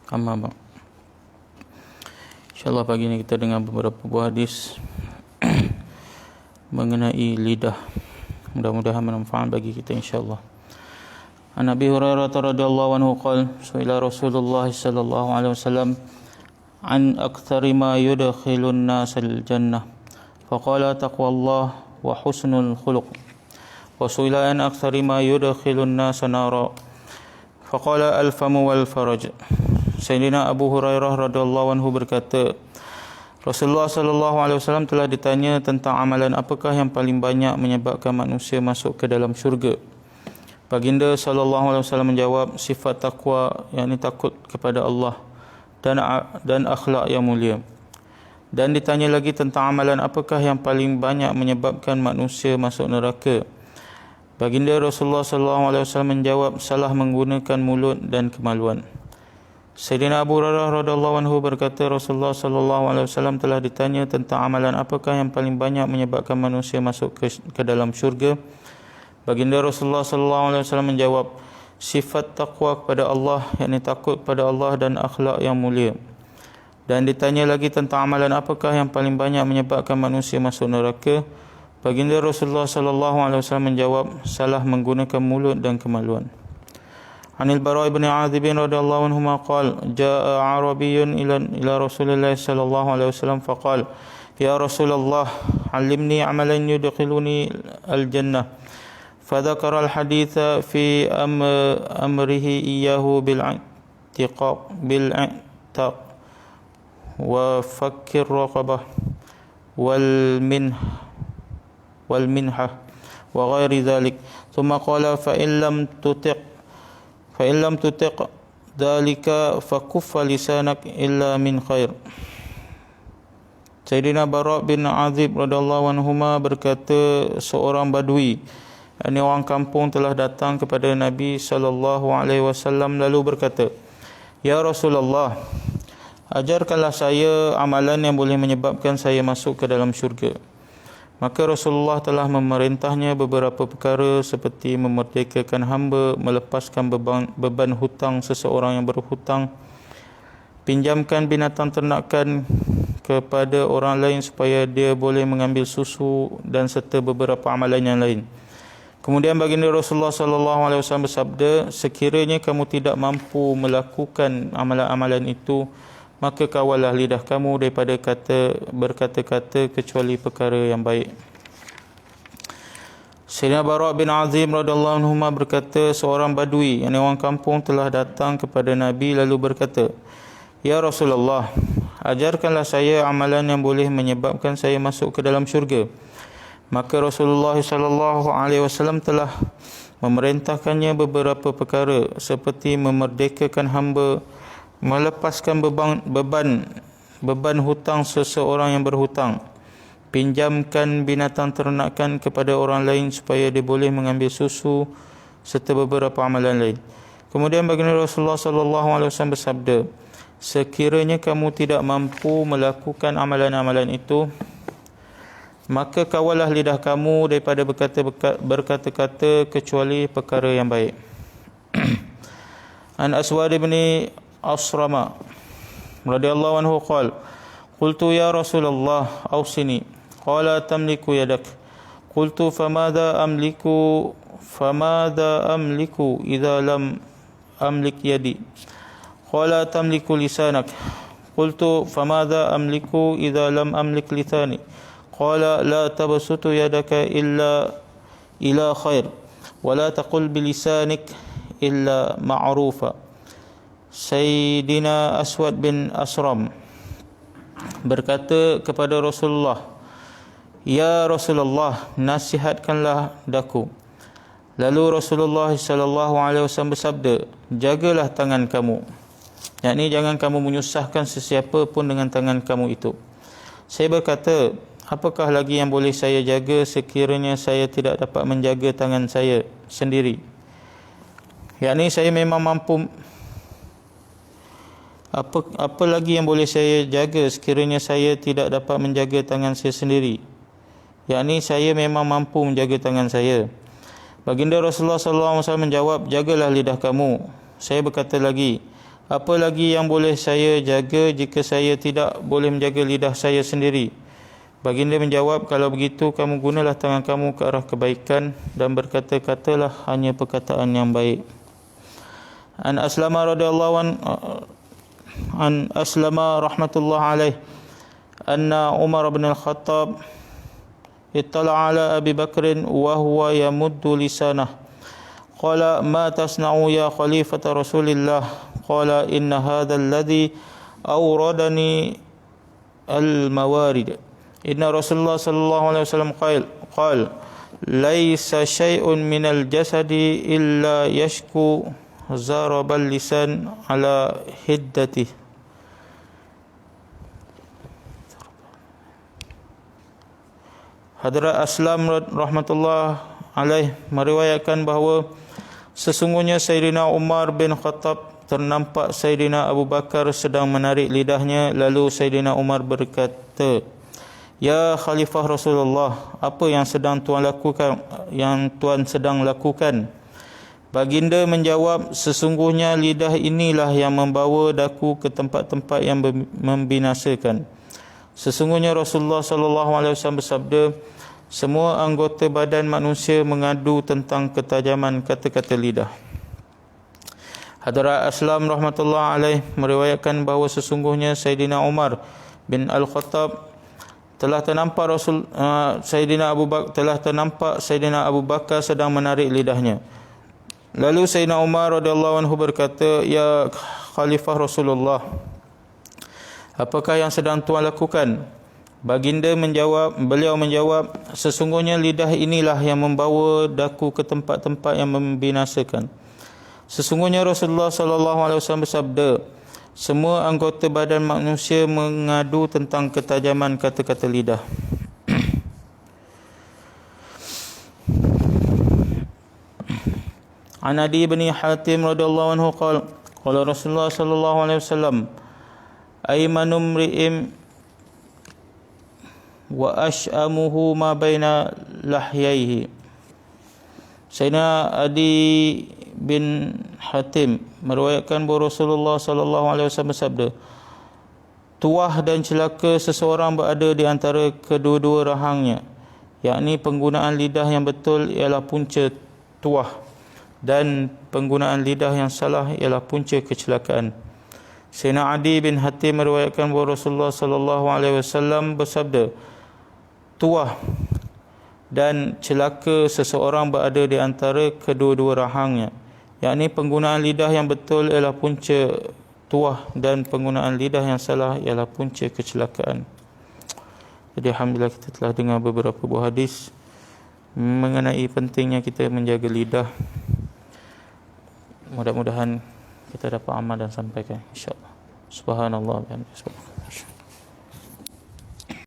Amma ba'd. InsyaAllah pagi ini kita dengar beberapa buah hadis mengenai lidah. Mudah-mudahan bermanfaat bagi kita insyaAllah. An Abi Hurairah radhiyallahu anhu qala su'ila Rasulullah sallallahu alaihi wasallam an aktsari ma yudkhilun nas al-jannah faqala taqwallah wa husnul khuluq wa su'ila an aktsari ma yudkhilun nas nara faqala al-famu wal faraj. Sayyidina Abu Hurairah radhiyallahu anhu berkata, Rasulullah sallallahu alaihi wasallam telah ditanya tentang amalan apakah yang paling banyak menyebabkan manusia masuk ke dalam syurga. Baginda sallallahu alaihi wasallam menjawab, sifat takwa, yakni takut kepada Allah dan akhlak yang mulia. Dan ditanya lagi tentang amalan apakah yang paling banyak menyebabkan manusia masuk neraka. Baginda Rasulullah sallallahu alaihi wasallam menjawab, salah menggunakan mulut dan kemaluan. Sayyidina Abu Hurairah radhiyallahu anhu berkata, Rasulullah sallallahu alaihi wasallam telah ditanya tentang amalan apakah yang paling banyak menyebabkan manusia masuk ke dalam syurga. Baginda Rasulullah sallallahu alaihi wasallam menjawab, sifat takwa kepada Allah, yakni takut kepada Allah dan akhlak yang mulia. Dan ditanya lagi tentang amalan apakah yang paling banyak menyebabkan manusia masuk neraka. Baginda Rasulullah sallallahu alaihi wasallam menjawab, salah menggunakan mulut dan kemaluan. Anil Bara' ibn Azib radhiyallahu anhu qala jaa Arabiyyun ila Rasulillah sallallahu alaihi wasallam faqala ya Rasulullah allimni amalan yudkhiluni al-jannah fadhakara al-haditha fi amrihi iyyahu bil-i'taq wa fakkir raqabah wal minha wa ghairi dhalik thumma qala fa in lam tutiq dhalika fakuffa lisanak illa min khair. Sayyidina Bara' bin Azib radhiyallahu anhuma berkata, seorang badui, yakni orang kampung, telah datang kepada Nabi sallallahu alaihi wasallam lalu berkata, ya Rasulullah, ajarkanlah saya amalan yang boleh menyebabkan saya masuk ke dalam syurga. Maka Rasulullah telah memerintahnya beberapa perkara seperti memerdekakan hamba, melepaskan beban hutang seseorang yang berhutang, pinjamkan binatang ternakan kepada orang lain supaya dia boleh mengambil susu, dan serta beberapa amalan yang lain. Kemudian baginda Rasulullah sallallahu alaihi wasallam bersabda, sekiranya kamu tidak mampu melakukan amalan-amalan itu, maka kawallah lidah kamu daripada berkata-kata kecuali perkara yang baik. Sayyidina Bara' bin Azim radhiyallahu anhu berkata, seorang badui, yakni orang kampung, telah datang kepada Nabi lalu berkata, ya Rasulullah, ajarkanlah saya amalan yang boleh menyebabkan saya masuk ke dalam syurga. Maka Rasulullah sallallahu alaihi wasallam telah memerintahkannya beberapa perkara seperti memerdekakan hamba, melepaskan beban hutang seseorang yang berhutang, pinjamkan binatang ternakan kepada orang lain supaya dia boleh mengambil susu, serta beberapa amalan lain. Kemudian baginda Rasulullah sallallahu alaihi wasallam bersabda, sekiranya kamu tidak mampu melakukan amalan-amalan itu, maka kawallah lidah kamu daripada berkata-kata kecuali perkara yang baik. An Aswad bin Asrama radhiyallahu anhu qala qultu ya Rasulullah awsini qala tamliku yadak qultu famadha amliku idza lam amlik yadi qala tamliku lisanak qultu famadha amliku idza lam amlik lisani qala la tabsutu yadaka illa ila khair wa la taqul bilisanik illa ma'rufa. Sayyidina Aswad bin Asram berkata kepada Rasulullah, ya Rasulullah, nasihatkanlah daku. Lalu Rasulullah sallallahu alaihi wasallam bersabda, jagalah tangan kamu, yakni jangan kamu menyusahkan sesiapa pun dengan tangan kamu itu. Saya berkata, apakah lagi yang boleh saya jaga sekiranya saya tidak dapat menjaga tangan saya sendiri? Yakni saya memang mampu. Apa lagi yang boleh saya jaga sekiranya saya tidak dapat menjaga tangan saya sendiri? Yakni saya memang mampu menjaga tangan saya. Baginda Rasulullah SAW menjawab, jagalah lidah kamu. Saya berkata lagi, Apa lagi yang boleh saya jaga jika saya tidak boleh menjaga lidah saya sendiri? Baginda menjawab, kalau begitu kamu gunalah tangan kamu ke arah kebaikan dan berkata-katalah hanya perkataan yang baik. An Aslama radhiyallahu an Aslama rahmatullah alaih anna Umar bin al-Khattab ittala ala Abi Bakrin wa huwa yamuddu lisanah. Qala ma tasna'u ya khalifata Rasulillah? Qala inna hadha alladhi awradani al-mawarid. Inna Rasulullah sallallahu alaihi wasallam qala laisa syai'un minal jasadi illa yashku zarabal lisan ala hiddati. Hadrat Aslam rahmatullah alaih meriwayatkan bahawa sesungguhnya Sayyidina Umar bin Khattab ternampak Sayyidina Abu Bakar sedang menarik lidahnya, lalu Sayyidina Umar berkata, "Ya Khalifah Rasulullah, apa yang sedang tuan lakukan? Yang tuan sedang lakukan?" Baginda menjawab, "Sesungguhnya lidah inilah yang membawa daku ke tempat-tempat yang membinasakan." Sesungguhnya Rasulullah sallallahu alaihi wasallam bersabda, semua anggota badan manusia mengadu tentang ketajaman kata-kata lidah. Hadrat Aslam rahmatullah alaih meriwayatkan bahawa sesungguhnya Sayyidina Umar bin Al-Khattab telah ternampak Sayyidina Abu Bakar sedang menarik lidahnya. Lalu Sayyidina Umar radhiyallahu anhu berkata, "Ya Khalifah Rasulullah, apakah yang sedang tuan lakukan?" Beliau menjawab, sesungguhnya lidah inilah yang membawa daku ke tempat-tempat yang membinasakan. Sesungguhnya Rasulullah sallallahu alaihi wasallam bersabda, semua anggota badan manusia mengadu tentang ketajaman kata-kata lidah. An Adi bin Hatim radhiyallahu anhu qala Rasulullah sallallahu alaihi wasallam, aymanum ri'im wa ash'amuhu ma baina lahyaihi. Sayyidina Adi bin Hatim meriwayatkan bahawa Rasulullah sallallahu alaihi wasallam bersabda, tuah dan celaka seseorang berada di antara kedua-dua rahangnya, yakni penggunaan lidah yang betul ialah punca tuah dan penggunaan lidah yang salah ialah punca kecelakaan. Sayyidina Adi bin Hatim meriwayatkan bahawa Rasulullah sallallahu alaihi wasallam bersabda, tuah dan celaka seseorang berada di antara kedua-dua rahangnya, yakni penggunaan lidah yang betul ialah punca tuah dan penggunaan lidah yang salah ialah punca kecelakaan. Jadi alhamdulillah kita telah dengar beberapa buah hadis mengenai pentingnya kita menjaga lidah. Mudah-mudahan kita dapat amal dan sampaikan, insya-Allah. Subhanallah wa bihamdihi.